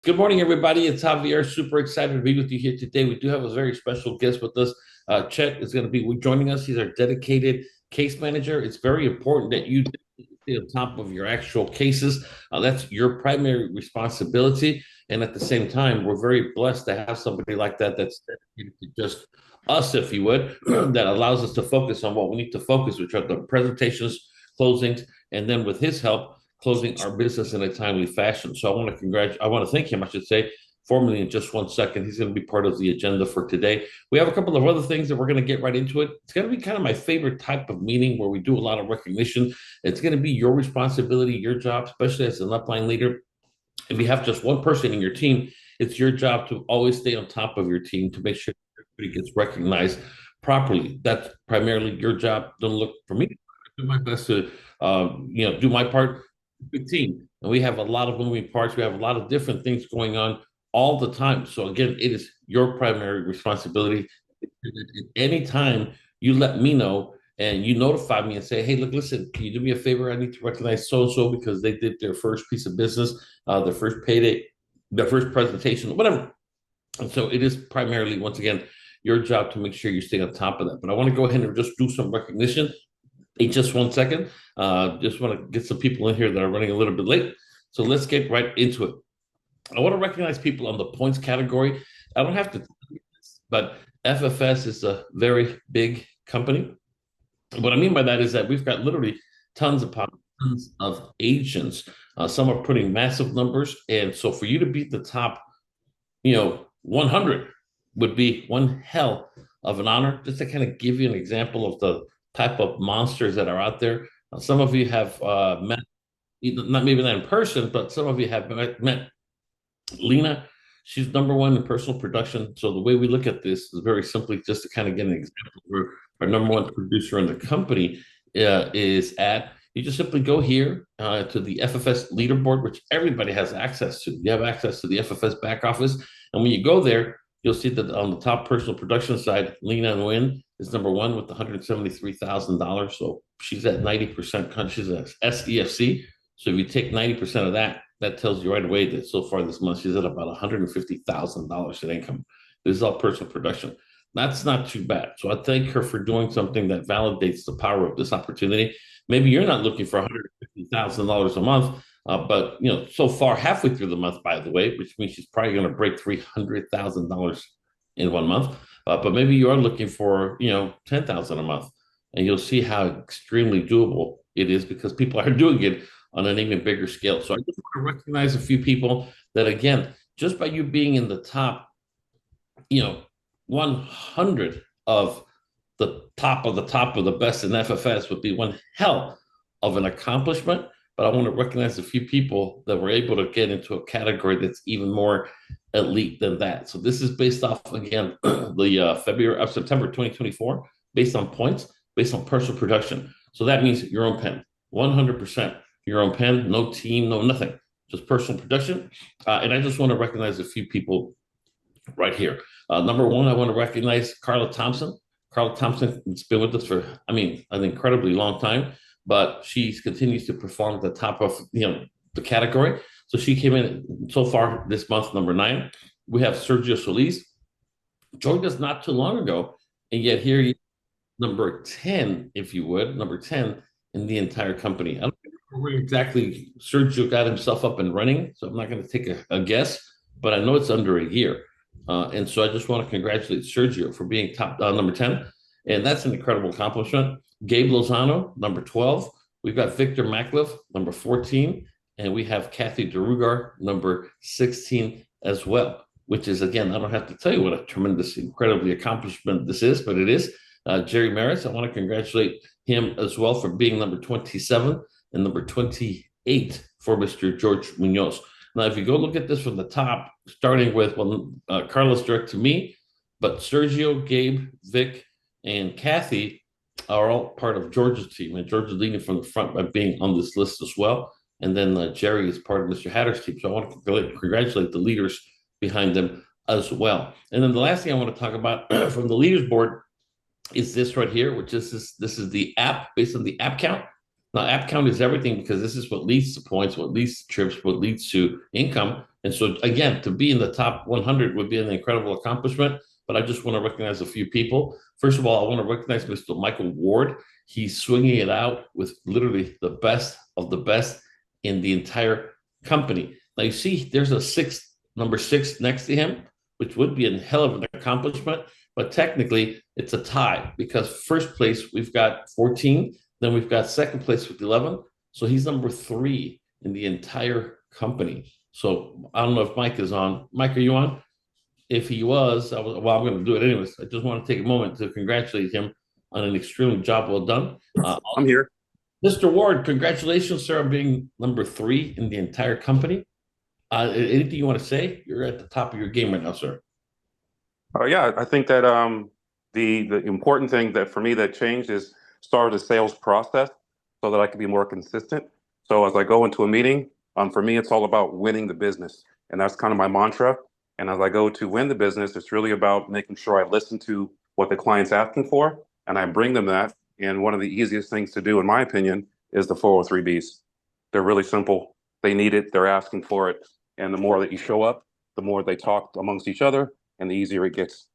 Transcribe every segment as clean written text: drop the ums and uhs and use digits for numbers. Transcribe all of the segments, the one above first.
Good morning, everybody. It's Javier. Super excited to be with you here today. We do have a very special guest with us. Chet is going to be joining us. He's our dedicated case manager. It's very important that you stay on top of your actual cases. That's your primary responsibility. And at the same time, we're very blessed to have somebody like that that's dedicated to just us, if you would, that allows us to focus on what we need to focus, which are the presentations, closings, and then with his help, closing our business in a timely fashion. So I want to thank him, I should say, formally in just 1 second. He's going to be part of the agenda for today. We have a couple of other things that we're going to get right into it. It's going to be kind of my favorite type of meeting where we do a lot of recognition. It's going to be your responsibility, your job, especially as an upline leader. If you have just one person in your team, it's your job to always stay on top of your team to make sure everybody gets recognized properly. That's primarily your job. Don't look for me. Do my best to, do my part. Big team, and we have a lot of moving parts. We have a lot of different things going on all the time. So again, it is your primary responsibility. At any time you let me know and you notify me and say, "Hey, look, listen, can you do me a favor? I need to recognize so and so because they did their first piece of business, their first payday, their first presentation, whatever." And so it is primarily, once again, your job to make sure you stay on top of that. But I want to go ahead and just do some recognition in just 1 second. Just want to get some people in here that are running a little bit late. So let's get right into it. I want to recognize people on the points category. I don't have to, but FFS is a very big company. What I mean by that is that we've got literally tons upon tons of agents. Some are putting massive numbers. And so for you to beat the top, 100 would be one hell of an honor. Just to kind of give you an example of the type of monsters that are out there. Some of you have met, not maybe not in person, but some of you have met Lena. She's number one in personal production. So the way we look at this is very simply just to kind of get an example where our number one producer in the company is at. You just simply go here to the FFS leaderboard, which everybody has access to. You have access to the FFS back office. And when you go there, you'll see that on the top personal production side, Lena Nguyen is number one with $173,000. So she's at 90%. She's at SEFC. So if you take 90% of that, that tells you right away that so far this month she's at about $150,000 in income. This is all personal production. That's not too bad. So I thank her for doing something that validates the power of this opportunity. Maybe you're not looking for $150,000 a month, but so far halfway through the month, by the way, which means she's probably going to break $300,000 in 1 month. But maybe you are looking for 10,000 a month, and you'll see how extremely doable it is because people are doing it on an even bigger scale. So I just want to recognize a few people that, again, just by you being in the top, 100 of the top of the best in FFS would be one hell of an accomplishment. But I want to recognize a few people that were able to get into a category that's even more elite than that. So this is based off, again, the February of September 2024, based on points, based on personal production. So that means your own pen, 100% your own pen, no team, no nothing, just personal production. And I just want to recognize a few people right here. Number one, I want to recognize Carla Thompson. Carla Thompson has been with us for, an incredibly long time, but she continues to perform at the top of the category. So she came in so far this month, number 9. We have Sergio Solis, joined us not too long ago, and yet here he number 10, if you would, number 10 in the entire company. I don't know where exactly Sergio got himself up and running, so I'm not going to take a guess, but I know it's under a year. And so I just want to congratulate Sergio for being top number 10. And that's an incredible accomplishment. Gabe Lozano, number 12. We've got Victor Maklev, number 14. And we have Kathy DeRugar, number 16 as well, which is, again, I don't have to tell you what a tremendous, incredibly accomplishment this is, but it is. Jerry Maris, I want to congratulate him as well for being number 27 and number 28 for Mr. George Munoz. Now, if you go look at this from the top, starting with, Carlos direct to me, but Sergio, Gabe, Vic, and Kathy are all part of George's team. And George is leading from the front by being on this list as well. And then Jerry is part of Mr. Hatter's team. So I want to congratulate the leaders behind them as well. And then the last thing I want to talk about from the leaders board is this right here, which is this is the app based on the app count. Now, app count is everything because this is what leads to points, what leads to trips, what leads to income. And so, again, to be in the top 100 would be an incredible accomplishment. But I just want to recognize a few people. First of all, I want to recognize Mr. Michael Ward. He's swinging it out with literally the best of the best in the entire company. Now, you see, there's a number six next to him, which would be a hell of an accomplishment. But technically, it's a tie because first place, we've got 14. Then we've got second place with 11. So he's number 3 in the entire company. So I don't know if Mike is on. Mike, are you on? If he was, well, I'm going to do it anyways. I just want to take a moment to congratulate him on an extremely job well done. I'm here. Mr. Ward, congratulations, sir, on being number 3 in the entire company. Anything you want to say? You're at the top of your game right now, sir. Yeah, I think that the important thing that for me that changed is started the sales process so that I could be more consistent. So as I go into a meeting, for me, it's all about winning the business, and that's kind of my mantra. And as I go to win the business, it's really about making sure I listen to what the client's asking for, and I bring them that. And one of the easiest things to do, in my opinion, is the 403Bs. They're really simple. They need it. They're asking for it. And the more that you show up, the more they talk amongst each other, and the easier it gets.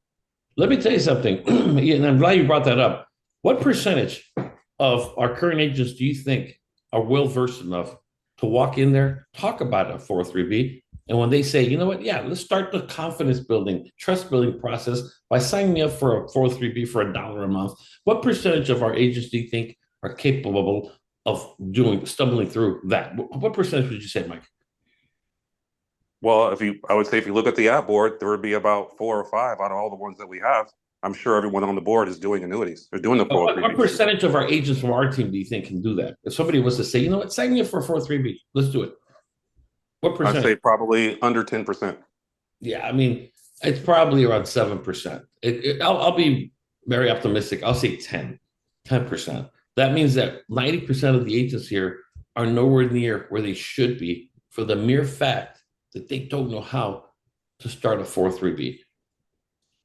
Let me tell you something, and I'm glad you brought that up. What percentage of our current agents do you think are well versed enough to walk in there, talk about a 403B, and when they say, you know what, yeah, let's start the confidence building, trust building process by signing me up for a 403B for $1 a month? What percentage of our agents do you think are capable of stumbling through that? What percentage would you say, Mike? Well, I would say if you look at the app board, there would be about 4 or 5 out of all the ones that we have. I'm sure everyone on the board is doing annuities. They're doing the What 403Bs. percentage of our agents from our team do you think can do that? If somebody was to say, you know what, sign me up for a 403B, let's do it. What I'd percentage? say probably under 10%. Yeah, I mean, it's probably around 7%. I'll be very optimistic. I'll say 10%. That means that 90% of the agents here are nowhere near where they should be for the mere fact that they don't know how to start a 403B.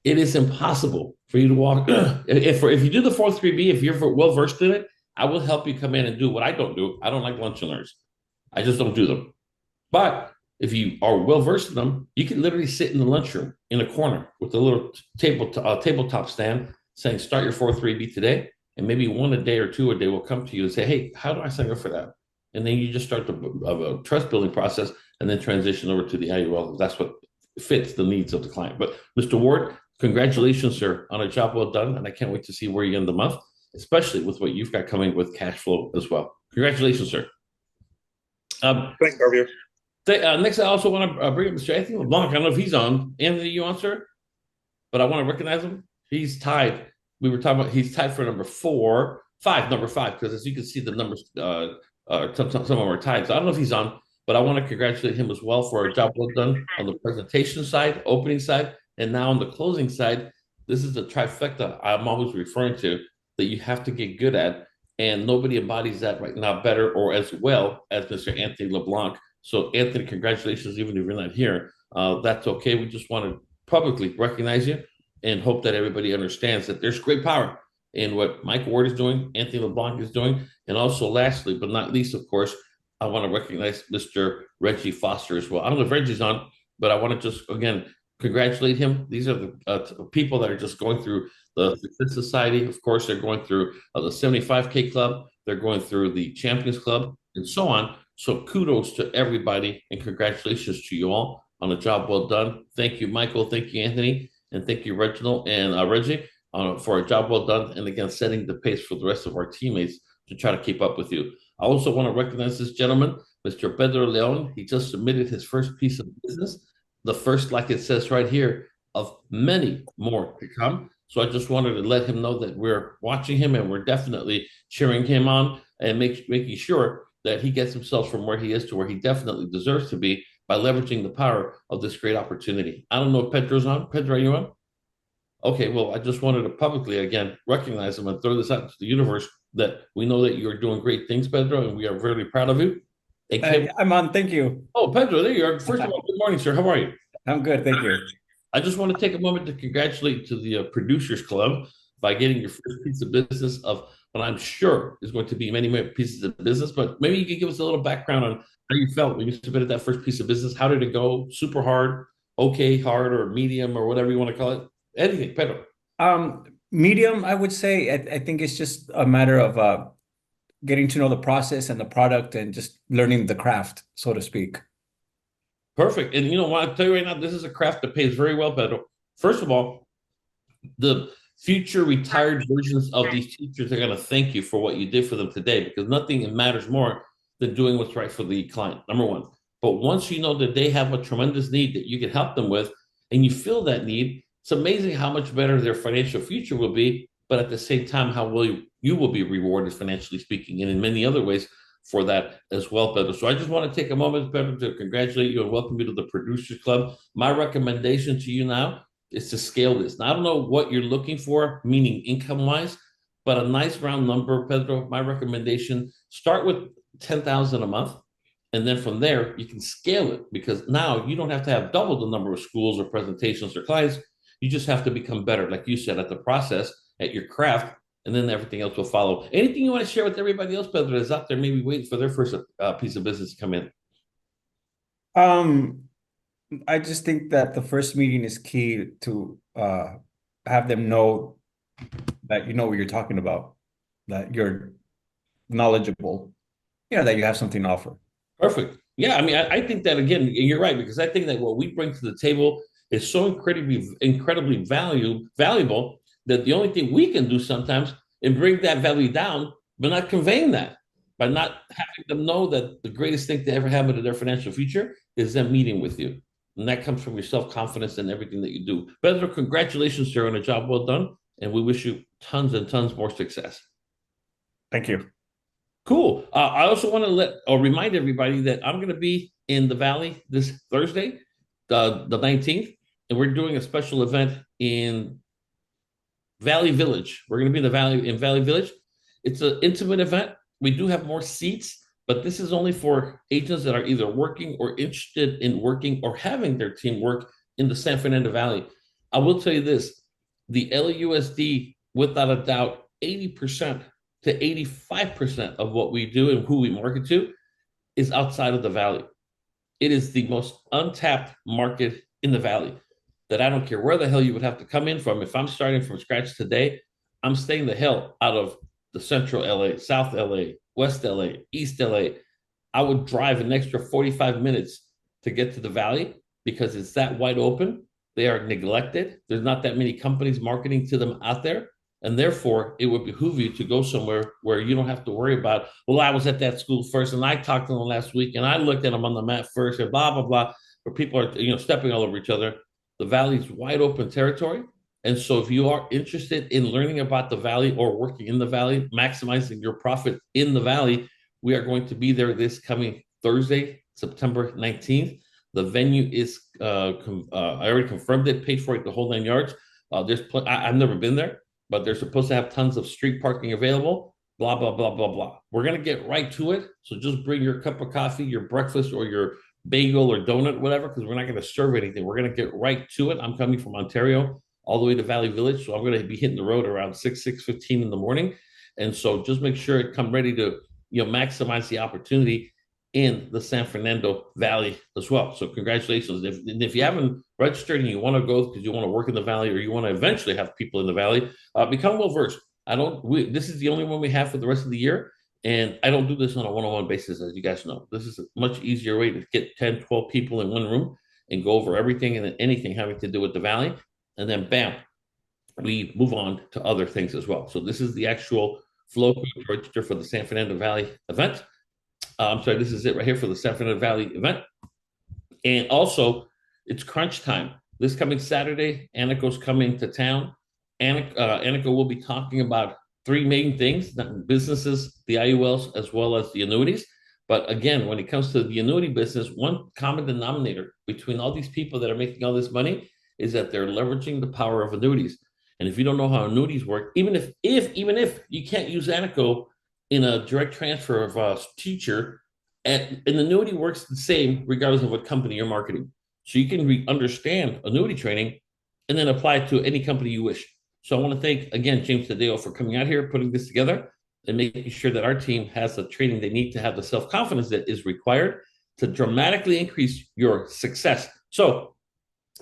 It is impossible for you to walk. If you do the 403B, if you're well versed in it, I will help you come in and do what I don't do. I don't like lunch and learns. I just don't do them. But if you are well versed in them, you can literally sit in the lunchroom in a corner with a little tabletop stand saying, start your 403B today. And maybe one a day or two a day will come to you and say, hey, how do I sign up for that? And then you just start the trust building process and then transition over to the IUL. That's what fits the needs of the client. But Mr. Ward, congratulations, sir, on a job well done. And I can't wait to see where you end the month, especially with what you've got coming with cash flow as well. Congratulations, sir. Thanks, Javier. Next, I also want to bring up Mr. Anthony LeBlanc. I don't know if he's on. Anthony, you on, sir? But I want to recognize him. He's tied. We were talking about he's tied for number 5, because as you can see, the numbers, some of them are tied. So I don't know if he's on, but I want to congratulate him as well for a job well done on the presentation side, opening side, and now on the closing side. This is the trifecta I'm always referring to that you have to get good at, and nobody embodies that right now better or as well as Mr. Anthony LeBlanc. So, Anthony, congratulations, even if you're not here. That's okay. We just want to publicly recognize you and hope that everybody understands that there's great power in what Mike Ward is doing, Anthony LeBlanc is doing. And also, lastly, but not least, of course, I want to recognize Mr. Reggie Foster as well. I don't know if Reggie's on, but I want to just, again, congratulate him. These are the people that are just going through the Success Society. Of course, they're going through the 75K Club. They're going through the Champions Club and so on. So kudos to everybody and congratulations to you all on a job well done. Thank you, Michael. Thank you, Anthony. And thank you, Reginald and Reggie, for a job well done. And again, setting the pace for the rest of our teammates to try to keep up with you. I also want to recognize this gentleman, Mr. Pedro Leon. He just submitted his first piece of business, the first, like it says right here, of many more to come. So I just wanted to let him know that we're watching him and we're definitely cheering him on and making sure that he gets himself from where he is to where he definitely deserves to be by leveraging the power of this great opportunity. I don't know if Pedro's on. Pedro, are you on? Okay, well, I just wanted to publicly, again, recognize him and throw this out to the universe that we know that you're doing great things, Pedro, and we are very proud of you. I'm on. Thank you. Oh, Pedro, there you are. First of all, good morning, sir. How are you? I'm good. Thank you. I just want to take a moment to congratulate to the Producers Club by getting your first piece of business of but I'm sure there's going to be many, many pieces of business. But maybe you could give us a little background on how you felt when you submitted that first piece of business. How did it go? Super hard, okay, hard, or medium, or whatever you want to call it? Anything, Pedro. Medium, I would say. I think it's just a matter of getting to know the process and the product and just learning the craft, so to speak. Perfect. And you know what? I'll tell you right now, this is a craft that pays very well, Pedro. First of all, the future retired versions of these teachers are going to thank you for what you did for them today because nothing matters more than doing what's right for the client, number one. But once you know that they have a tremendous need that you can help them with and you feel that need, it's amazing how much better their financial future will be. But at the same time, how will you will be rewarded financially speaking and in many other ways for that as well, Pedro. So I just want to take a moment, Pedro, to congratulate you and welcome you to the Producers Club. My recommendation to you now is to scale this. Now, I don't know what you're looking for, meaning income-wise, but a nice round number, Pedro, my recommendation, start with 10,000 a month. And then from there, you can scale it because now you don't have to have double the number of schools or presentations or clients. You just have to become better, like you said, at the process, at your craft, and then everything else will follow. Anything you want to share with everybody else, Pedro, that's out there maybe waiting for their first piece of business to come in? Um, I just think that the first meeting is key to have them know that you know what you're talking about, that you're knowledgeable, that you have something to offer. Perfect. Yeah, I mean, I think that again, you're right because I think that what we bring to the table is so incredibly valuable that the only thing we can do sometimes is bring that value down, but not conveying that by not having them know that the greatest thing to ever happen to their financial future is them meeting with you, and that comes from your self confidence and everything that you do. Pedro, congratulations, sir, on a job well done, and we wish you tons and tons more success. Thank you. Cool. I also want to let or remind everybody that I'm going to be in the Valley this Thursday, the 19th, and we're doing a special event in Valley Village. We're going to be in Valley Village. It's an intimate event. We do have more seats, but this is only for agents that are either working or interested in working or having their team work in the San Fernando Valley. I will tell you this, the LAUSD, without a doubt, 80% to 85% of what we do and who we market to is outside of the Valley. It is the most untapped market in the Valley that I don't care where the hell you would have to come in from. If I'm starting from scratch today, I'm staying the hell out of the central LA, South LA, West LA, East LA. I would drive an extra 45 minutes to get to the Valley because it's that wide open. They are neglected. There's not that many companies marketing to them out there. And therefore, it would behoove you to go somewhere where you don't have to worry about, well, I was at that school first and I talked to them last week and I looked at them on the map first and blah, blah, blah, where people are, stepping all over each other. The Valley's wide open territory. And so if you are interested in learning about the Valley or working in the Valley, maximizing your profit in the Valley, we are going to be there this coming Thursday, September 19th. The venue is, I already confirmed it, paid for it, the whole 9 yards. I've never been there, but they're supposed to have tons of street parking available, blah, blah, blah, blah, blah. We're going to get right to it. So just bring your cup of coffee, your breakfast, or your bagel or donut, whatever, because we're not going to serve anything. We're going to get right to it. I'm coming from Ontario all the way to Valley Village. So I'm going to be hitting the road around 6:15 in the morning. And so just make sure it come ready to, maximize the opportunity in the San Fernando Valley as well. So congratulations. If you haven't registered and you want to go because you want to work in the Valley or you want to eventually have people in the Valley, become well-versed. This is the only one we have for the rest of the year. And I don't do this on a one-on-one basis, as you guys know. This is a much easier way to get 10, 12 people in one room and go over everything and anything having to do with the Valley. And then bam, we move on to other things as well. So this is the actual flow to register for the San Fernando Valley event. I'm sorry, this is it right here for the San Fernando Valley event. And also, it's crunch time. This coming Saturday, Aniko's coming to town. Aniko will be talking about three main things, businesses, the IULs, as well as the annuities. But again, when it comes to the annuity business, one common denominator between all these people that are making all this money is that they're leveraging the power of annuities. And if you don't know how annuities work, even if you can't use Aniko in a direct transfer of a teacher, and an annuity works the same regardless of what company you're marketing. So you can understand annuity training and then apply it to any company you wish. So I want to thank, again, James Tadeo for coming out here, putting this together. and making sure that our team has the training they need to have the self-confidence that is required to dramatically increase your success. So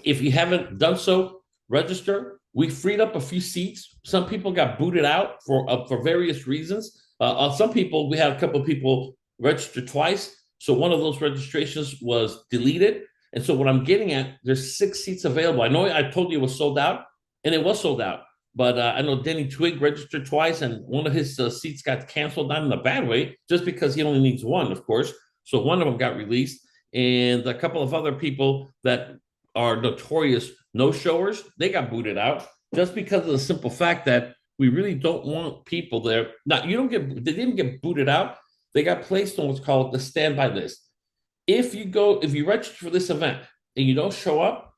if you haven't done so, register. We freed up a few seats. Some people got booted out for various reasons. On some people, we had a couple of people register twice. So one of those registrations was deleted. And so what I'm getting at, there's 6 seats available. I know I told you it was sold out, and it was sold out. But I know Denny Twig registered twice, and one of his seats got canceled, not in a bad way, just because he only needs one, of course. So one of them got released, and a couple of other people that are notorious no-showers, they got booted out just because of the simple fact that we really don't want people there. Now, they didn't get booted out. They got placed on what's called the standby list. If you register for this event and you don't show up,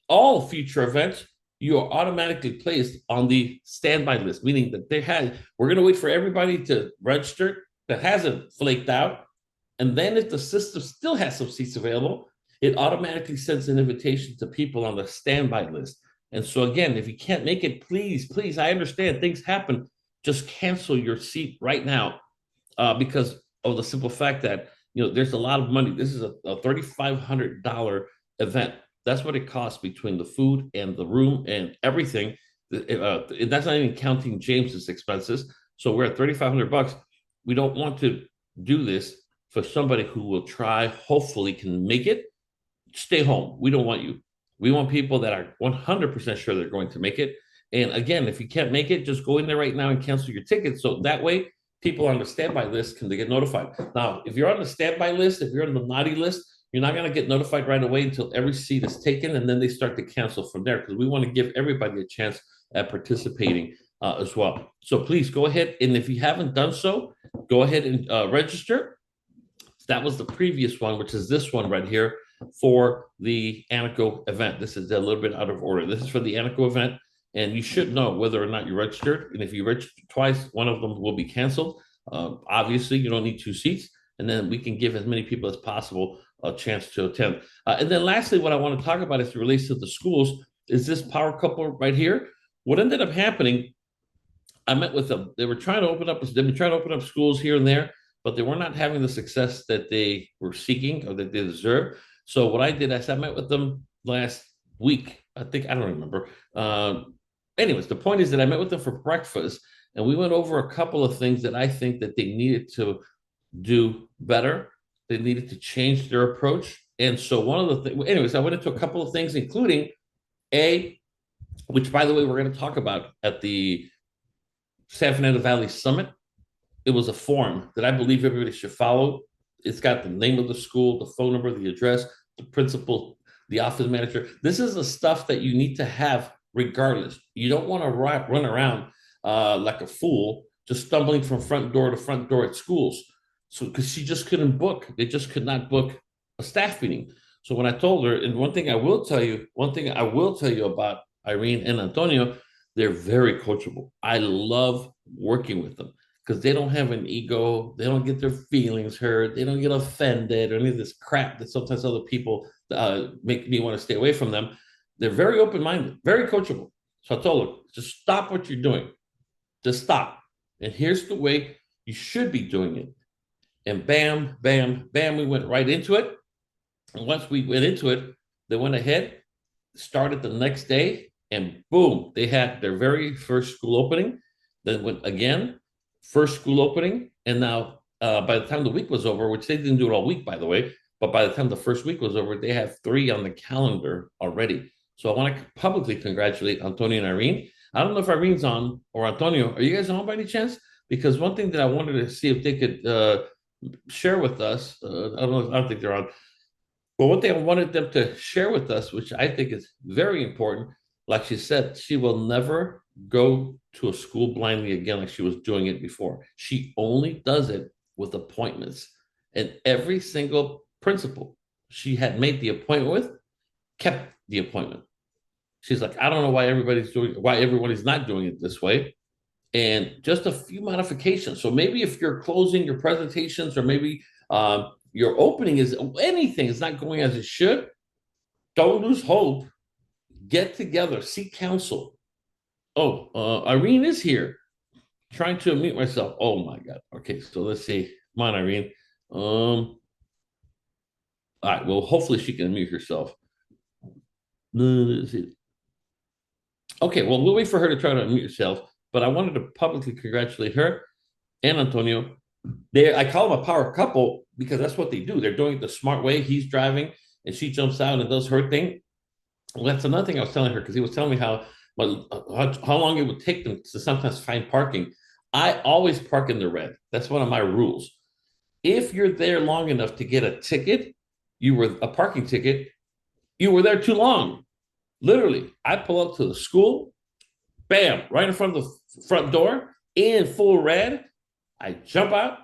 all future events, you are automatically placed on the standby list, meaning that we're going to wait for everybody to register that hasn't flaked out. And then if the system still has some seats available, it automatically sends an invitation to people on the standby list. And so again, if you can't make it, please, I understand things happen. Just cancel your seat right now because of the simple fact that there's a lot of money. This is a $3,500 event. That's what it costs between the food and the room and everything. That's not even counting James's expenses. So we're at $3,500. We don't want to do this for somebody who will try, hopefully can make it. Stay home. We don't want you. We want people that are 100% sure they're going to make it. And again, if you can't make it, just go in there right now and cancel your ticket. So that way, people on the standby list can get notified. Now, if you're on the standby list, if you're on the naughty list, you're not going to get notified right away until every seat is taken, and then they start to cancel from there because we want to give everybody a chance at participating as well. So please go ahead, and if you haven't done so, go ahead and register. That was the previous one, which is this one right here for the Anaco event. This is a little bit out of order. This is for the Anaco event, and you should know whether or not you registered. And if you registered twice, one of them will be canceled. Obviously, you don't need 2 seats, and then we can give as many people as possible a chance to attend. And then lastly, what I want to talk about as it relates to the schools is this power couple right here. What ended up happening, I met with them. They've been trying to open up schools here and there, but they were not having the success that they were seeking or that they deserve. So what I did is I met with them last week. I don't remember. Anyways, the point is that I met with them for breakfast, and we went over a couple of things that I think that they needed to do better. They needed to change their approach. And so one of the things, anyways, I went into a couple of things, including which by the way, we're going to talk about at the San Fernando Valley Summit. It was a form that I believe everybody should follow. It's got the name of the school, the phone number, the address, the principal, the office manager. This is the stuff that you need to have regardless. You don't want to run around like a fool, just stumbling from front door to front door at schools. So because she just couldn't book. They just could not book a staff meeting. So when I told her, and one thing I will tell you about Irene and Antonio, they're very coachable. I love working with them because they don't have an ego. They don't get their feelings hurt. They don't get offended or any of this crap that sometimes other people make me want to stay away from them. They're very open-minded, very coachable. So I told her, just stop what you're doing. Just stop. And here's the way you should be doing it. And bam, bam, bam, we went right into it. And once we went into it, they went ahead, started the next day, and boom, they had their very first school opening. Then went again, first school opening. And now by the time the week was over, which they didn't do it all week, by the way, but by the time the first week was over, they have 3 on the calendar already. So I want to publicly congratulate Antonio and Irene. I don't know if Irene's on or Antonio. Are you guys on by any chance? Because one thing that I wanted to see if they could share with us, I don't think they're on. But one thing I wanted them to share with us, which I think is very important, like she said, she will never go to a school blindly again like she was doing it before. She only does it with appointments. And every single principal she had made the appointment with kept the appointment. She's like, I don't know why everybody's not doing it this way. And just a few modifications. So maybe if you're closing your presentations or maybe your opening is anything is not going as it should, don't lose hope. Get together, seek counsel. Oh, Irene is here. trying to unmute myself. Oh my God. Okay, so let's see. Come on, Irene. All right. Well, hopefully she can unmute herself. Let's see. Okay, well, we'll wait for her to try to unmute herself. But I wanted to publicly congratulate her and Antonio. I call them a power couple because that's what they do. They're doing it the smart way. He's driving and she jumps out and does her thing. Well, that's another thing I was telling her because he was telling me how long it would take them to sometimes find parking. I always park in the red. That's one of my rules. If you're there long enough to get a ticket, you were a parking ticket, you were there too long. Literally, I pull up to the school, bam, right in front of the front door, in full red. I jump out,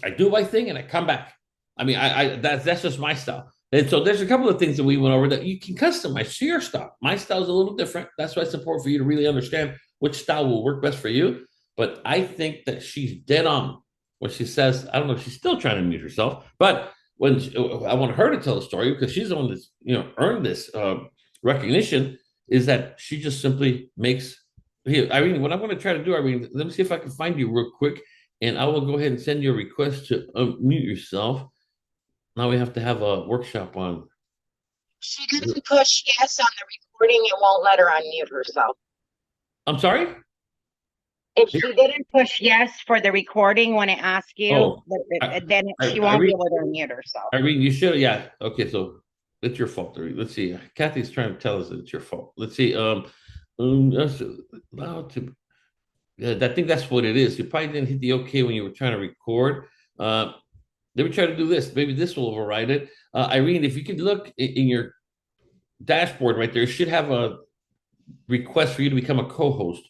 I do my thing, and I come back. I mean, that's just my style. And so there's a couple of things that we went over that you can customize to your style. My style is a little different. That's why it's important for you to really understand which style will work best for you. But I think that she's dead on when she says, I don't know if she's still trying to mute herself, but I want her to tell the story because she's the one that's earned this recognition, is that she just simply makes. Here, Irene, what I'm going to try to do, Irene, let me see if I can find you real quick, and I will go ahead and send you a request to unmute yourself. Now we have to have a workshop on. She didn't push yes on the recording, it won't let her unmute herself. I'm sorry? If she didn't push yes for the recording when it asks you, then she won't be able to unmute herself. Irene, you should, yeah. Okay, so it's your fault, Irene. Let's see. Kathy's trying to tell us that it's your fault. Let's see. That's allowed to. Yeah, I think that's what it is. You probably didn't hit the okay when you were trying to record. Let me try to do this. Maybe this will override it. Irene, if you could look in your dashboard right there, it should have a request for you to become a co-host.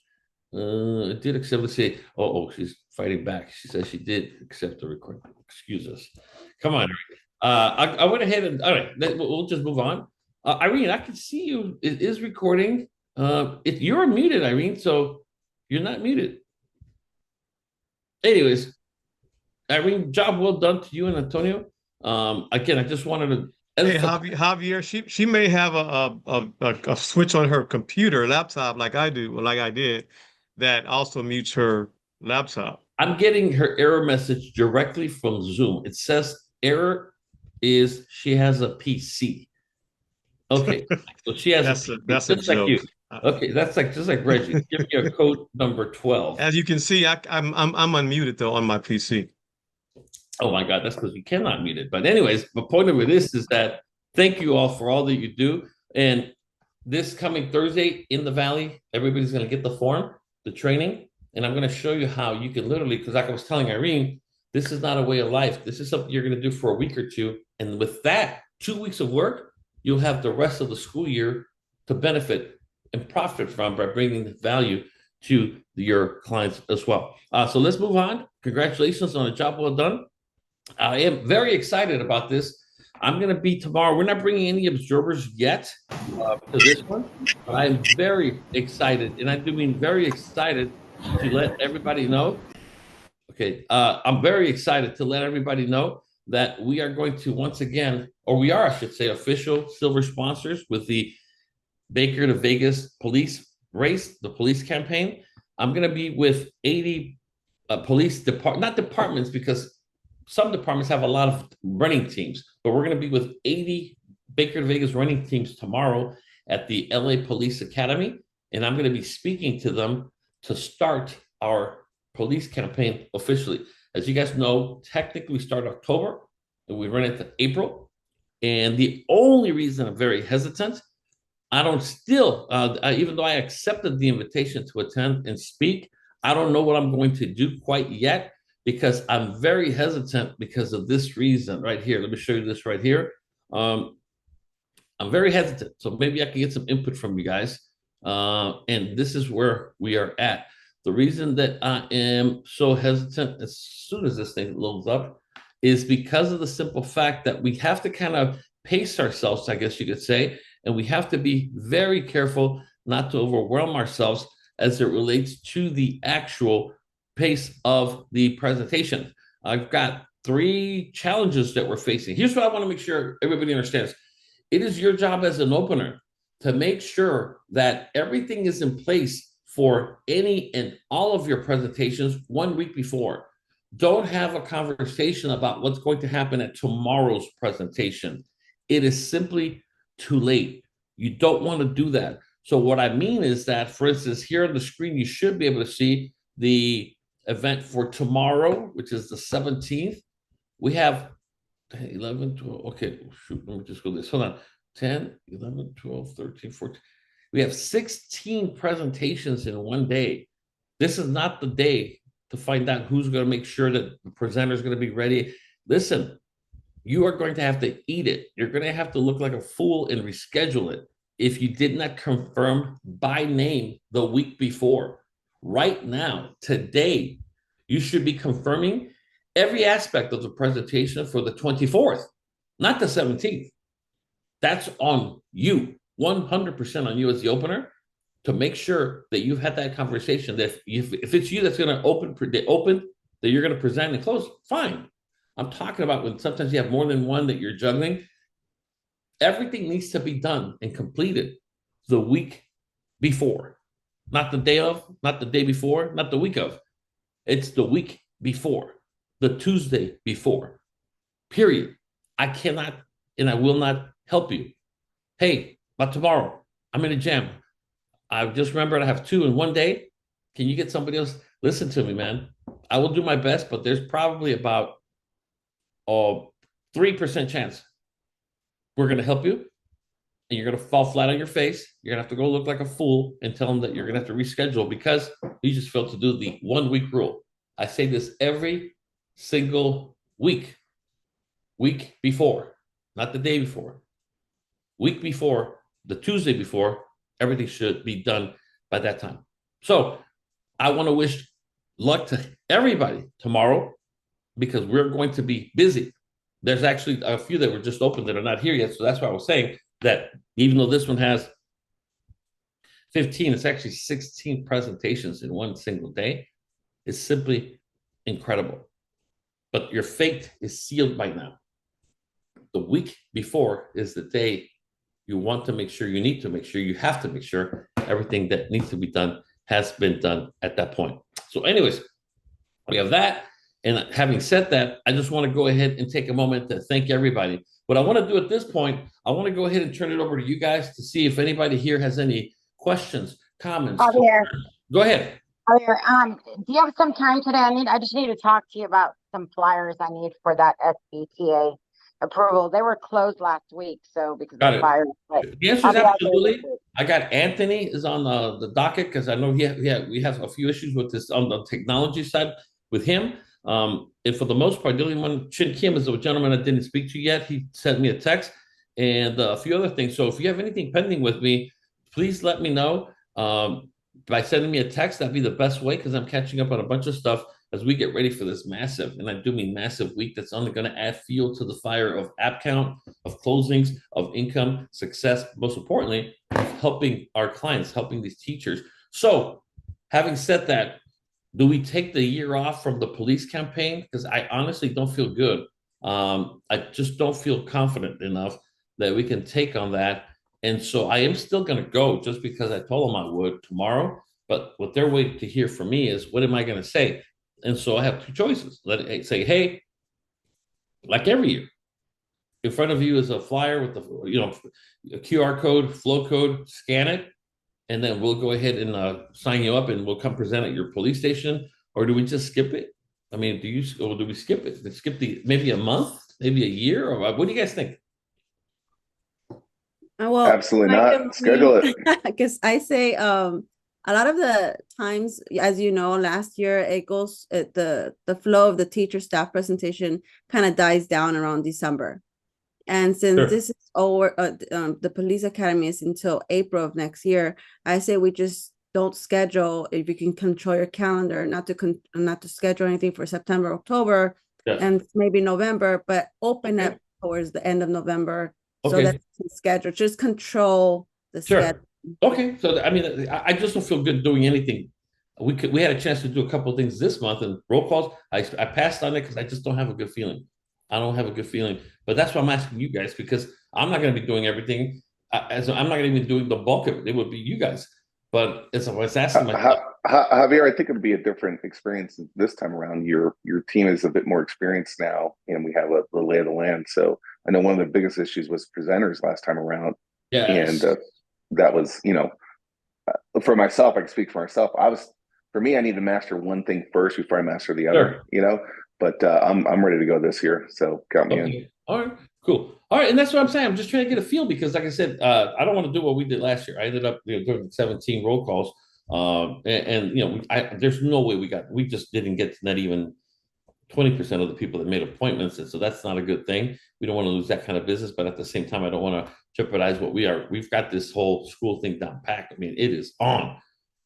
It did accept. Let's see. Oh, she's fighting back. She says she did accept the request. Excuse us. Come on, Irene. I went ahead and all right. We'll just move on. Irene, I can see you. It is recording. You're muted, Irene. So you're not muted. Anyways, Irene, job well done to you and Antonio. Again, I just wanted to. Hey, Javier, she may have a switch on her computer laptop like I did, that also mutes her laptop. I'm getting her error message directly from Zoom. It says error is she has a PC. Okay, so she has that's a joke. Like you. Okay, that's just like Reggie. Give me a code number 12. As you can see, I'm unmuted though on my PC. Oh my God, that's because you cannot mute it. But anyways, the point of this is that thank you all for all that you do. And this coming Thursday in the Valley, everybody's going to get the form, the training, and I'm going to show you how you can literally, because like I was telling Irene, this is not a way of life. This is something you're going to do for a week or two. And with that 2 weeks of work, you'll have the rest of the school year to benefit and profit from by bringing value to your clients as well. So let's move on. Congratulations on a job well done. I am very excited about this. I'm going to be tomorrow. We're not bringing any observers yet to this one, but I'm very excited, and I do mean very excited to let everybody know. Okay, I'm very excited to let everybody know that we are going to once again, or we are, I should say, official silver sponsors with the Baker to Vegas police race, the police campaign. I'm going to be with 80 police not departments, because some departments have a lot of running teams, but we're going to be with 80 Baker to Vegas running teams tomorrow at the LA Police Academy. And I'm going to be speaking to them to start our police campaign officially. As you guys know, technically we start October and we run into April. And the only reason I'm very hesitant, I don't still, even though I accepted the invitation to attend and speak, I don't know what I'm going to do quite yet, because I'm very hesitant because of this reason right here. Let me show you this right here. I'm very hesitant. So maybe I can get some input from you guys. And this is where we are at. The reason that I am so hesitant as soon as this thing loads up is because of the simple fact that we have to kind of pace ourselves, I guess you could say, and we have to be very careful not to overwhelm ourselves as it relates to the actual pace of the presentation. I've got 3 challenges that we're facing. Here's what I want to make sure everybody understands. It is your job as an opener to make sure that everything is in place for any and all of your presentations 1 week before. Don't have a conversation about what's going to happen at tomorrow's presentation. It is simply too late. You don't want to do that. So what I mean is that, for instance, here on the screen, you should be able to see the event for tomorrow, which is the 17th. We have 11, 12. Okay, shoot, let me just go this. Hold on. 10, 11, 12, 13, 14. We have 16 presentations in one day. This is not the day to find out who's going to make sure that the presenter is going to be ready. Listen, you are going to have to eat it. You're going to have to look like a fool and reschedule it if you did not confirm by name the week before. Right now, today, you should be confirming every aspect of the presentation for the 24th, not the 17th. That's on you, 100% on you as the opener, to make sure that you've had that conversation. That if it's you that's going to open, that you're going to present and close, fine. I'm talking about when sometimes you have more than one that you're juggling. Everything needs to be done and completed the week before, not the day of, not the day before, not the week of. It's the week before, the Tuesday before, period. I cannot and I will not help you. Hey, but tomorrow, I'm in a jam. I just remembered I have 2 in one day. Can you get somebody else? Listen to me, man. I will do my best, but there's probably about 3% chance we're going to help you. And you're going to fall flat on your face. You're going to have to go look like a fool and tell them that you're going to have to reschedule because you just failed to do the 1 week rule. I say this every single week before, not the day before, week before, the Tuesday before, everything should be done by that time. So I want to wish luck to everybody tomorrow because we're going to be busy. There's actually a few that were just open that are not here yet. So that's why I was saying that even though this one has 15, it's actually 16 presentations in one single day. It's simply incredible. But your fate is sealed by now. The week before is the day you want to make sure, you need to make sure, you have to make sure everything that needs to be done has been done at that point. So anyways, we have that. And having said that, I just want to go ahead and take a moment to thank everybody. What I want to do at this point, I want to go ahead and turn it over to you guys to see if anybody here has any questions, comments. Javier, Go ahead. Javier, do you have some time today? I just need to talk to you about some flyers I need for that SBTA approval. They were closed last week, so because of the fire. The answer is absolutely. I got Anthony is on the docket because I know we have a few issues with this on the technology side with him. And for the most part, the only one, Chin Kim, is a gentleman I didn't speak to yet. He sent me a text and a few other things. So if you have anything pending with me, please let me know. By sending me a text, that'd be the best way because I'm catching up on a bunch of stuff as we get ready for this massive, and I do mean massive week that's only going to add fuel to the fire of app count, of closings, of income, success, most importantly, helping our clients, helping these teachers. So having said that, do we take the year off from the police campaign? Because I honestly don't feel good. I just don't feel confident enough that we can take on that. And so I am still going to go just because I told them I would tomorrow. But what they're waiting to hear from me is, what am I going to say? And so I have two choices. Let it say, hey, like every year, in front of you is a flyer with the a QR code, flow code, scan it, and then we'll go ahead and sign you up, and we'll come present at your police station. Or do we just skip it? I mean, do we skip it? Skip maybe a month, maybe a year, or what do you guys think? Well, absolutely not. Schedule it. Because I say a lot of the times, as you know, last year it goes the flow of the teacher staff presentation kind of dies down around December. And since this is over, the police academy is until April of next year, I say we just don't schedule, if you can control your calendar, not to schedule anything for September, October, and maybe November, but open it towards the end of November. So that you can schedule, just control the schedule. Okay, so I mean, I just don't feel good doing anything. We had a chance to do a couple of things this month, and roll calls. I passed on it because I just don't have a good feeling. I don't have a good feeling, but that's why I'm asking you guys, because I'm not going to be doing everything. I'm not going to be doing the bulk of it. It would be you guys. But as I was asking myself, Javier, I think it'll be a different experience this time around. Your team is a bit more experienced now, and we have the lay of the land. So I know one of the biggest issues was presenters last time around, and yes. that was, for myself, I can speak for myself. For me, I need to master one thing first before I master the other. Sure. But I'm ready to go this year. So count me in. Okay. All right. Cool. All right. And that's what I'm saying. I'm just trying to get a feel because, like I said, I don't want to do what we did last year. I ended up doing 17 roll calls. There's no way we just didn't get to not even 20% of the people that made appointments. And so that's not a good thing. We don't want to lose that kind of business. But at the same time, I don't want to jeopardize what we are. We've got this whole school thing down packed. I mean, it is on.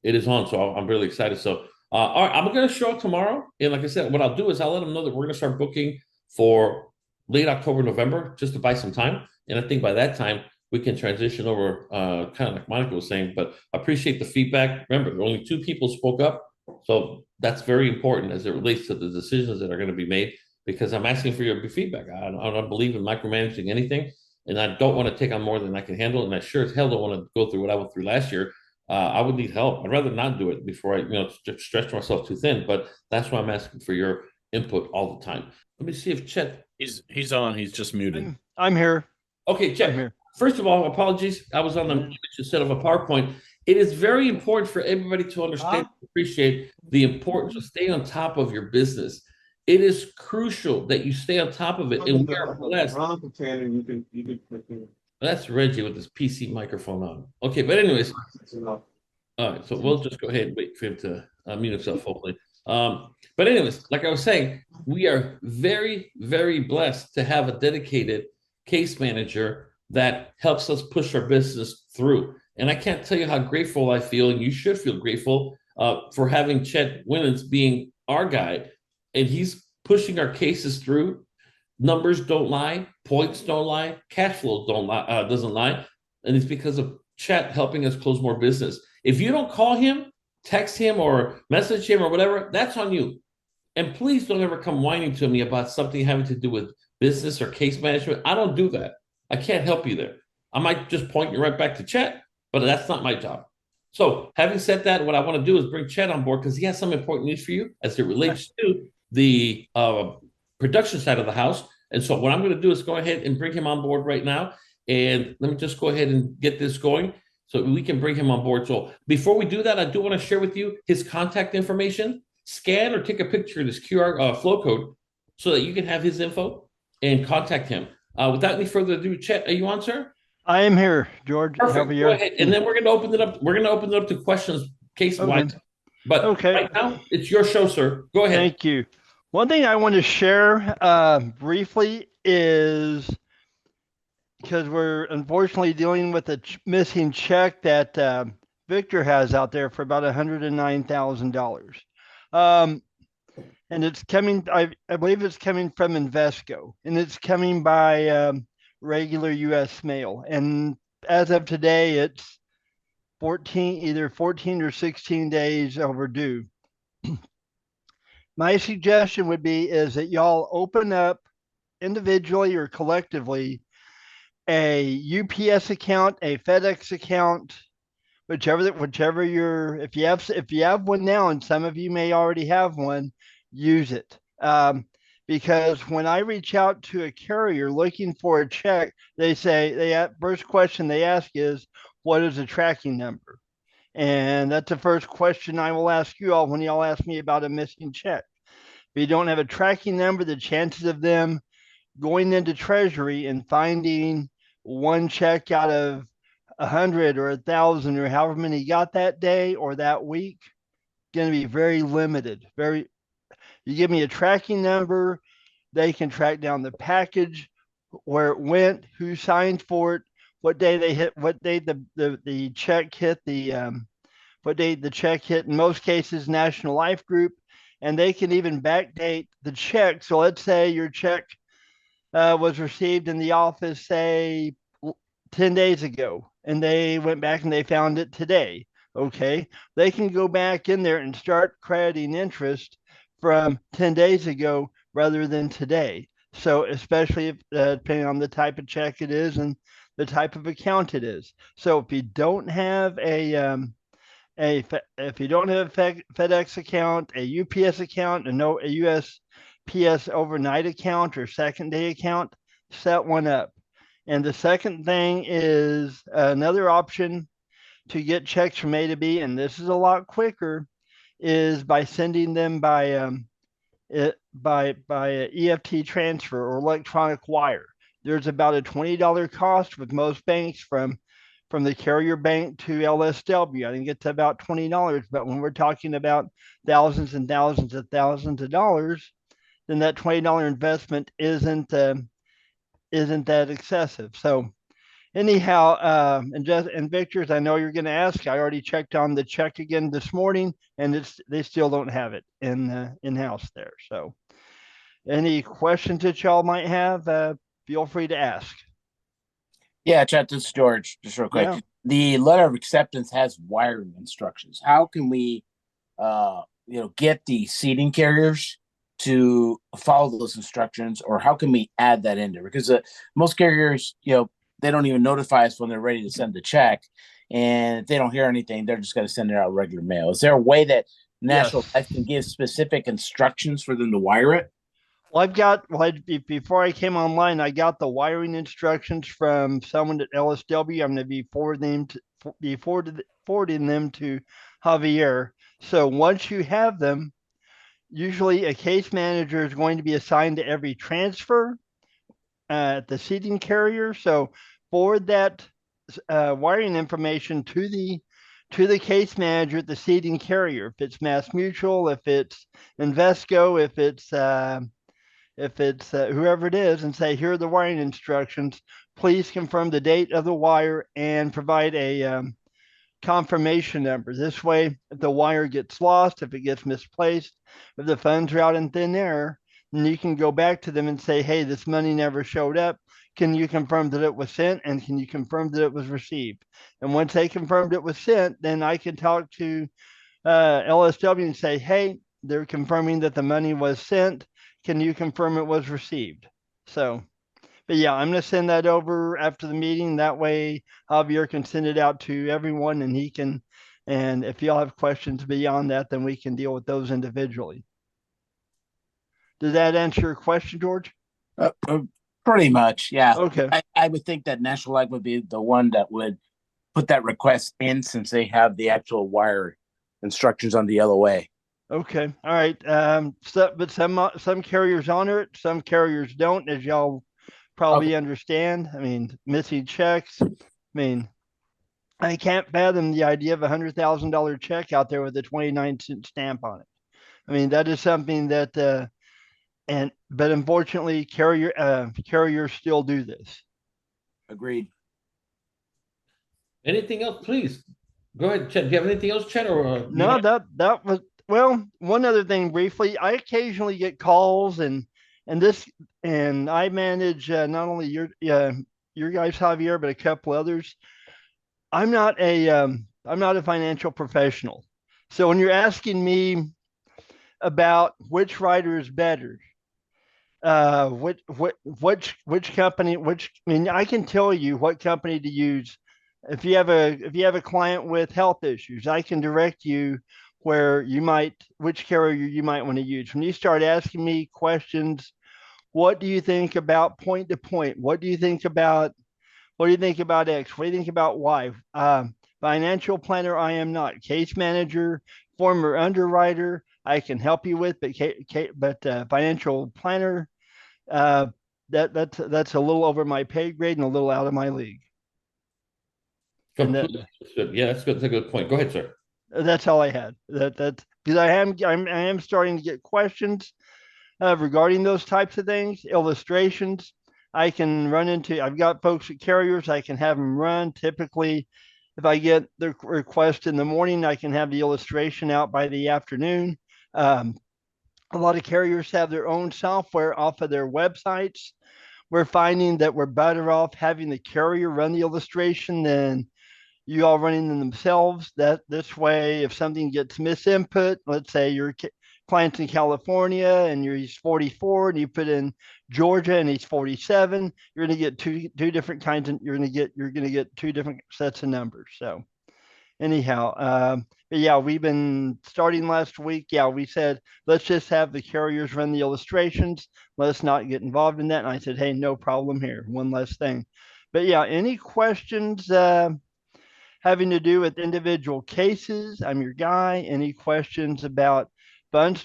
It is on. So I'm really excited. So, all right, I'm going to show up tomorrow. And like I said, what I'll do is I'll let them know that we're going to start booking for late October, November, just to buy some time. And I think by that time, we can transition over, kind of like Monica was saying. But I appreciate the feedback. Remember, only 2 people spoke up. So that's very important as it relates to the decisions that are going to be made because I'm asking for your feedback. I don't believe in micromanaging anything. And I don't want to take on more than I can handle. And I sure as hell don't want to go through what I went through last year. I would need help. I'd rather not do it before I, stretch myself too thin. But that's why I'm asking for your input all the time. Let me see if Chet. He's on. He's just muted. I'm here. Okay, Chet. I'm here. First of all, apologies. I was on the image instead of a PowerPoint. It is very important for everybody to understand and appreciate the importance of staying on top of your business. It is crucial that you stay on top of it. And we are blessed. That's Reggie with his PC microphone on. Okay, but anyways, all right. So we'll just go ahead and wait for him to mute himself, hopefully. But anyways, like I was saying, we are very, very blessed to have a dedicated case manager that helps us push our business through. And I can't tell you how grateful I feel, and you should feel grateful for having Chet Winans being our guy. And he's pushing our cases through. Numbers don't lie, points don't lie, cash flow doesn't lie. And it's because of Chet helping us close more business. If you don't call him, text him or message him or whatever, that's on you. And please don't ever come whining to me about something having to do with business or case management. I don't do that. I can't help you there. I might just point you right back to Chet, but that's not my job. So having said that, what I want to do is bring Chet on board because he has some important news for you as it relates to the production side of the house. And so what I'm going to do is go ahead and bring him on board right now. And let me just go ahead and get this going so we can bring him on board. So before we do that, I do want to share with you his contact information. Scan or take a picture of this QR flow code so that you can have his info and contact him. Without any further ado, Chet, are you on, sir? I am here, George. Perfect. Go ahead. And then we're going to open it up. We're going to open it up to questions case-wise. Okay. But right now, it's your show, sir. Go ahead. Thank you. One thing I want to share briefly is because we're unfortunately dealing with a missing check that Victor has out there for about $109,000. And it's coming, I believe it's coming from Invesco, and it's coming by regular U.S. mail. And as of today, it's either 14 or 16 days overdue. My suggestion would be is that y'all open up individually or collectively a UPS account, a FedEx account, whichever if you have one now, and some of you may already have one, use it. Because when I reach out to a carrier looking for a check, first question they ask is, what is the tracking number? And that's the first question I will ask you all when y'all ask me about a missing check. If you don't have a tracking number, the chances of them going into Treasury and finding one check out of 100 or 1,000 or however many you got that day or that week, going to be very limited. You give me a tracking number, they can track down the package, where it went, who signed for it, what day the check hit, what day the check hit. In most cases, National Life Group, and they can even backdate the check. So let's say your check was received in the office, say 10 days ago, and they went back and they found it today. Okay, they can go back in there and start crediting interest from 10 days ago rather than today. So especially if, depending on the type of check it is and the type of account it is. So if you don't have a if you don't have a FedEx account, a UPS account, a USPS overnight account or second day account, set one up. And the second thing is another option to get checks from A to B, and this is a lot quicker, is by sending them by EFT transfer or electronic wire. There's about a $20 cost with most banks from the carrier bank to LSW. I think it's about $20, but when we're talking about thousands and thousands of dollars, then that $20 investment isn't that excessive. So anyhow, and Victor's, I know you're going to ask. I already checked on the check again this morning, and they still don't have it in house there. So, any questions that y'all might have, feel free to ask. Yeah, Chet, this is George. Just real quick. Yeah. The letter of acceptance has wiring instructions. How can we, get the seeding carriers to follow those instructions, or how can we add that in there? Because most carriers, they don't even notify us when they're ready to send the check, and if they don't hear anything, they're just going to send it out regular mail. Is there a way that National Life can give specific instructions for them to wire it? Well, before I came online, I got the wiring instructions from someone at LSW. I'm going to be forwarding them to Javier. So once you have them, usually a case manager is going to be assigned to every transfer at the seeding carrier. So forward that wiring information to the case manager at the seeding carrier. If it's Mass Mutual, if it's Invesco, if it's whoever it is, and say, here are the wiring instructions. Please confirm the date of the wire and provide a confirmation number. This way, if the wire gets lost, if it gets misplaced, if the funds are out in thin air, then you can go back to them and say, hey, this money never showed up. Can you confirm that it was sent? And can you confirm that it was received? And once they confirmed it was sent, then I can talk to LSW and say, hey, they're confirming that the money was sent. Can you confirm it was received? So, but yeah, I'm going to send that over after the meeting. That way Javier can send it out to everyone, and if y'all have questions beyond that, then we can deal with those individually. Does that answer your question, George? Pretty much, yeah. Okay. I would think that National Life would be the one that would put that request in, since they have the actual wire instructions on the LOA. Okay. All right. But some carriers honor it, some carriers don't, as y'all probably understand. I mean, missing checks. I mean, I can't fathom the idea of $100,000 check out there with a 29-cent stamp on it. I mean, that is something that, but unfortunately, carriers still do this. Agreed. Anything else, please? Go ahead, Chet. Do you have anything else, Chet? Or no, that was, well, one other thing briefly. I occasionally get calls and I manage not only your guys, Javier, but a couple others. I'm not a financial professional. So when you're asking me about which writer is better, which company, I mean, I can tell you what company to use. If you have a client with health issues, I can direct you which carrier you might want to use. When you start asking me questions, what do you think about point to point? What do you think about X? What do you think about Y? Financial planner, I am not. Case manager, former underwriter, I can help you with, but financial planner, that's a little over my pay grade and a little out of my league. Yeah, that's good. That's a good point. Go ahead, sir. That's all I had. That's because I am starting to get questions regarding those types of things. Illustrations, I've got folks at carriers, I can have them run. Typically, if I get the request in the morning, I can have the illustration out by the afternoon. A lot of carriers have their own software off of their websites. We're finding that we're better off having the carrier run the illustration than you all running them themselves. That this way, if something gets misinput, let's say your client's in California and he's 44 and you put in Georgia and he's 47, you're going to get two different kinds of, you're going to get two different sets of numbers. So anyhow, but yeah, we've been starting last week. Yeah, we said, let's just have the carriers run the illustrations. Let's not get involved in that. And I said, hey, no problem here. One less thing. But yeah, any questions having to do with individual cases? I'm your guy. Any questions about funds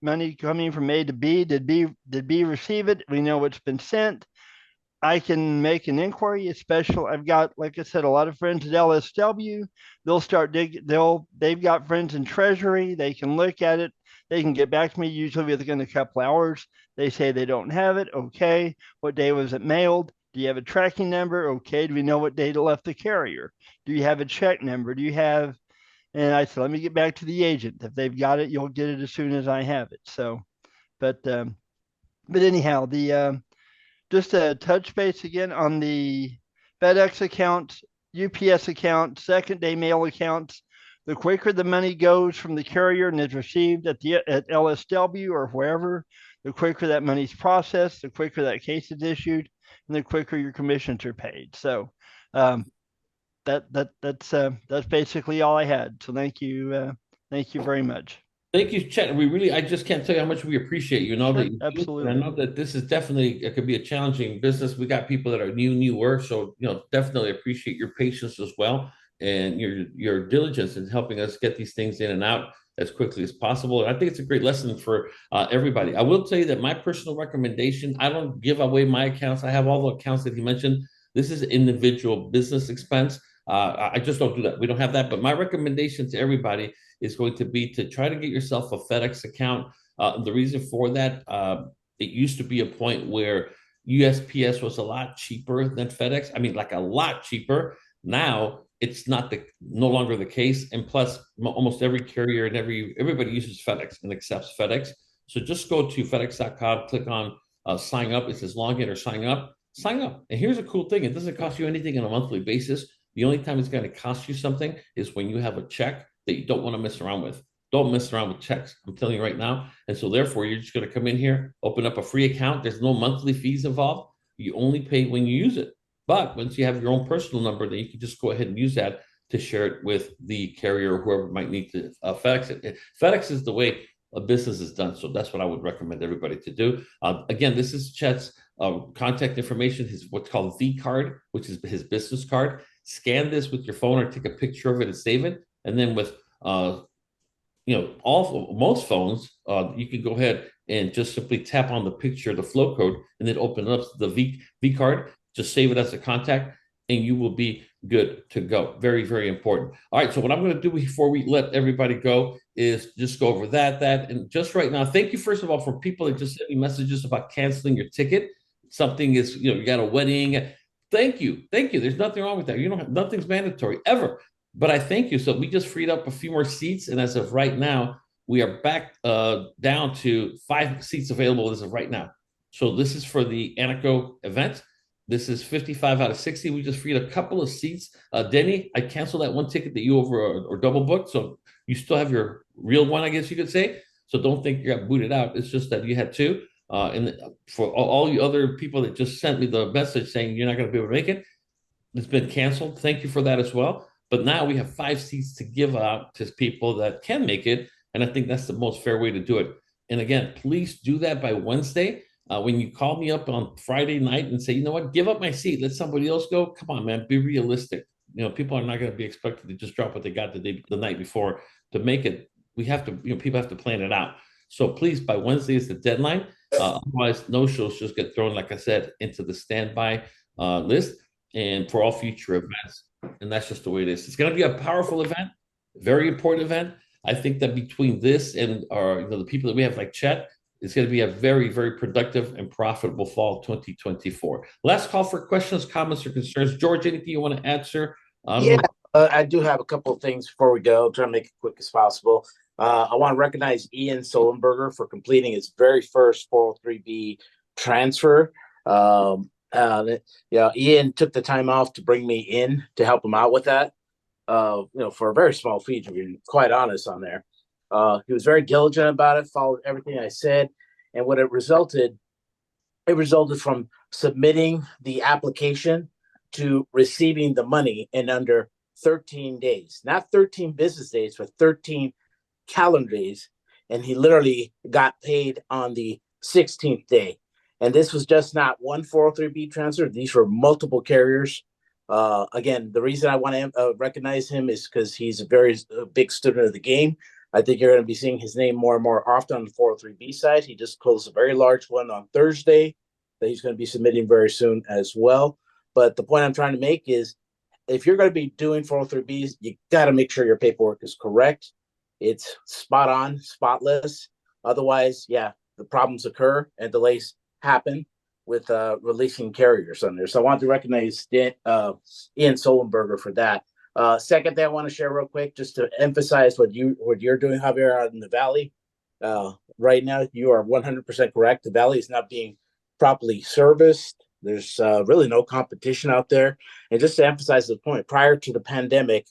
money coming from A to B? Did B receive it? We know it's been sent. I can make an inquiry, I've got, like I said, a lot of friends at LSW. They'll start they've got friends in Treasury. They can look at it. They can get back to me usually within a couple hours. They say they don't have it. Okay. What day was it mailed? Do you have a tracking number? Okay. Do we know what date it left the carrier? Do you have a check number? And I said, let me get back to the agent. If they've got it, you'll get it as soon as I have it. So, but anyhow, just to touch base again on the FedEx accounts, UPS accounts, second day mail accounts. The quicker the money goes from the carrier and is received at LSW or wherever, the quicker that money's processed, the quicker that case is issued, and the quicker your commissions are paid. So that's basically all I had. So thank you very much. Thank you, Chet. I just can't tell you how much we appreciate you. Know Sure, that absolutely. I know that this is definitely, it could be a challenging business. We got people that are newer. So, definitely appreciate your patience as well and your diligence in helping us get these things in and out as quickly as possible. And I think it's a great lesson for everybody. I will tell you that my personal recommendation, I don't give away my accounts. I have all the accounts that he mentioned. This is individual business expense. I just don't do that. We don't have that. But my recommendation to everybody is going to be to try to get yourself a FedEx account. The reason for that, it used to be a point where USPS was a lot cheaper than FedEx. I mean, like a lot cheaper. Now it's no longer the case. And plus, almost every carrier and everybody uses FedEx and accepts FedEx. So just go to FedEx.com, click on sign up. It says login or sign up. Sign up. And here's a cool thing. It doesn't cost you anything on a monthly basis. The only time it's going to cost you something is when you have a check that you don't want to mess around with. Don't mess around with checks. I'm telling you right now. And so therefore, you're just going to come in here, open up a free account. There's no monthly fees involved. You only pay when you use it. But once you have your own personal number, then you can just go ahead and use that to share it with the carrier or whoever might need to FedEx it. FedEx is the way a business is done. So that's what I would recommend everybody to do. Again, this is Chet's contact information, his what's called V card, which is his business card. Scan this with your phone or take a picture of it and save it. And then with most phones, you can go ahead and just simply tap on the picture, the flow code, and then open up the V card. Just save it as a contact, and you will be good to go. Very, very important. All right. So what I'm going to do before we let everybody go is just go over that, and just right now, thank you first of all for people that just sent me messages about canceling your ticket. Something is, you got a wedding. Thank you. There's nothing wrong with that. Nothing's mandatory ever. But I thank you. So we just freed up a few more seats, and as of right now, we are back down to 5 seats available as of right now. So this is for the Anaco event. This is 55 out of 60. We just freed a couple of seats. Denny, I canceled that one ticket that you or double booked, so you still have your real one, I guess you could say. So don't think you got booted out. It's just that you had 2. And for all you other people that just sent me the message saying you're not going to be able to make it, it's been canceled. Thank you for that as well. But now we have 5 seats to give out to people that can make it. And I think that's the most fair way to do it. And again, please do that by Wednesday. When you call me up on Friday night and say, you know what, give up my seat, let somebody else go. Come on, man, be realistic. People are not going to be expected to just drop what they got the night before to make it. We have to, people have to plan it out. So please, by Wednesday is the deadline. Otherwise, no shows just get thrown, like I said, into the standby list and for all future events. And that's just the way it is. It's going to be a powerful event, very important event. I think that between this and the people that we have like Chet, it's going to be a very, very productive and profitable fall 2024. Last call for questions, comments, or concerns. George, anything you want to add, sir? I do have a couple of things before we go. Try to make it quick as possible. I want to recognize Ian Solenberger for completing his very first 403B transfer. Ian took the time off to bring me in to help him out with that. For a very small fee, to be quite honest on there. He was very diligent about it, followed everything I said, and what it resulted from submitting the application to receiving the money in under 13 days, not 13 business days, but 13 calendar days. And he literally got paid on the 16th day. And this was just not one 403B transfer. These were multiple carriers. Again, the reason I want to recognize him is because he's a very big student of the game. I think you're going to be seeing his name more and more often on the 403B side. He just closed a very large one on Thursday that he's going to be submitting very soon as well. But the point I'm trying to make is if you're going to be doing 403Bs, you got to make sure your paperwork is correct. It's spot on, spotless. Otherwise, yeah, the problems occur and delays happen with releasing carriers on there. So I want to recognize Ian Solenberger for that. Second thing I want to share real quick, just to emphasize what you're doing, Javier, out in the Valley. Right now, you are 100% correct. The Valley is not being properly serviced. There's really no competition out there. And just to emphasize the point, prior to the pandemic,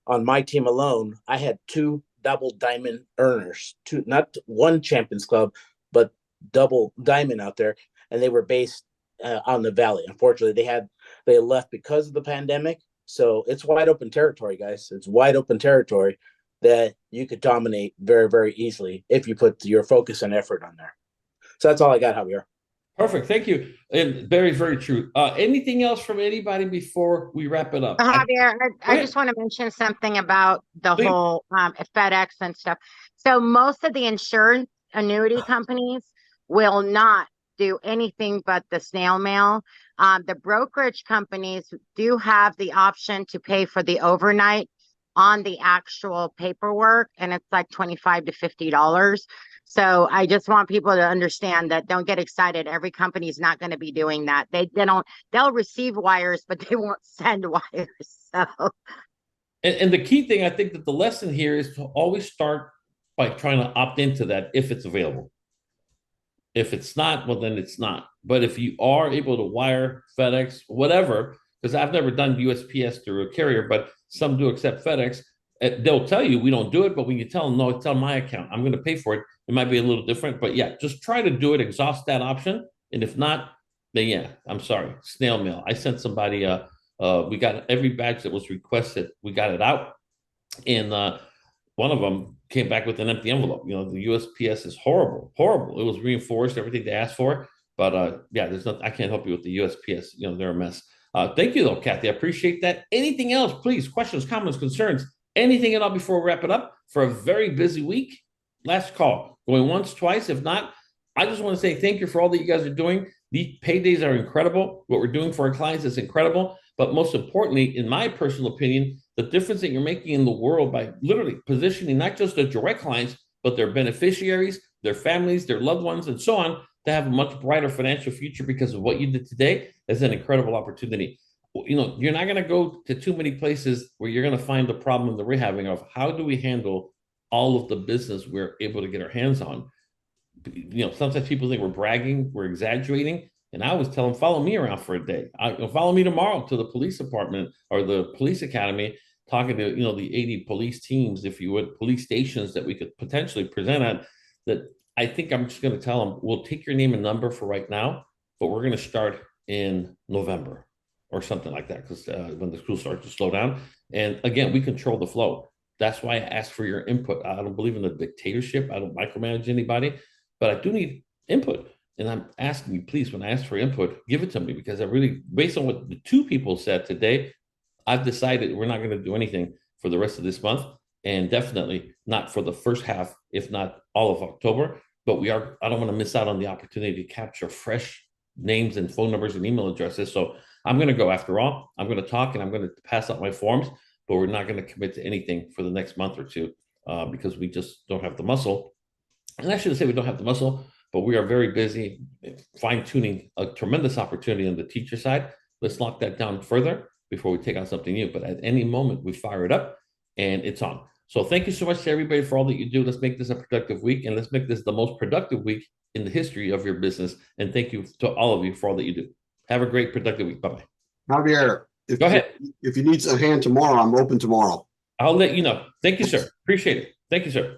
on my team alone, I had 2 double diamond earners, 2, not one Champions Club, but double diamond out there. And they were based on the Valley. Unfortunately, they left because of the pandemic. So it's wide open territory, guys. It's wide open territory that you could dominate very, very easily if you put your focus and effort on there. So that's all I got, Javier. Perfect. Thank you. And very, very true. Anything else from anybody before we wrap it up? Javier, I just want to mention something about the Please. whole FedEx and stuff. So most of the insurance annuity companies will not do anything but the snail mail. The brokerage companies do have the option to pay for the overnight on the actual paperwork, and it's like $25 to $50. So I just want people to understand that don't get excited. Every company is not going to be doing that. They'll receive wires, but they won't send wires. So And the key thing, I think that the lesson here is to always start by trying to opt into that if it's available. If it's not, well, then it's not. But if you are able to wire, FedEx, whatever, because I've never done USPS through a carrier, but some do accept FedEx, they'll tell you we don't do it. But when you tell them, no, it's on my account, I'm going to pay for it. It might be a little different. But yeah, just try to do it, exhaust that option. And if not, then yeah, I'm sorry, snail mail. I sent somebody, we got every badge that was requested. We got it out. And one of them came back with an empty envelope. You know, the USPS is horrible, horrible. It was reinforced, everything they asked for. But yeah, there's nothing, I can't help you with the USPS. You know, they're a mess. Thank you though, Kathy. I appreciate that. Anything else, please? Questions, comments, concerns, anything at all before we wrap it up for a very busy week? Last call. Going once, twice. If not, I just want to say thank you for all that you guys are doing. These paydays are incredible. What we're doing for our clients is incredible. But most importantly, in my personal opinion, the difference that you're making in the world by literally positioning not just their direct clients, but their beneficiaries, their families, their loved ones, and so on, to have a much brighter financial future because of what you did today is an incredible opportunity. You know, you're not going to go to too many places where you're going to find the problem that we're having of how do we handle all of the business we're able to get our hands on. You know, sometimes people think we're bragging, we're exaggerating. And I always tell them, follow me around for a day. Follow me tomorrow to the police department or the police academy, talking to, you know, the 80 police teams, if you would, police stations that we could potentially present at. That I think I'm just going to tell them, we'll take your name and number for right now, but we're going to start in November or something like that, because when the school starts to slow down. And again, we control the flow. That's why I ask for your input. I don't believe in the dictatorship. I don't micromanage anybody, but I do need input. And I'm asking you, please, when I ask for input, give it to me, because I really, based on what the 2 people said today, I've decided we're not going to do anything for the rest of this month, and definitely not for the first half, if not all of October. But I don't want to miss out on the opportunity to capture fresh names and phone numbers and email addresses. So I'm going to go after all. I'm going to talk and I'm going to pass out my forms, but we're not going to commit to anything for the next month or 2 because we just don't have the muscle. And I shouldn't say we don't have the muscle, but we are very busy fine-tuning a tremendous opportunity on the teacher side. Let's lock that down further before we take on something new. But at any moment, we fire it up and it's on. So thank you so much to everybody for all that you do. Let's make this a productive week, and let's make this the most productive week in the history of your business. And thank you to all of you for all that you do. Have a great, productive week. Bye-bye. Javier, Go ahead. If you need a hand tomorrow, I'm open tomorrow. I'll let you know. Thank you, sir. Appreciate it. Thank you, sir.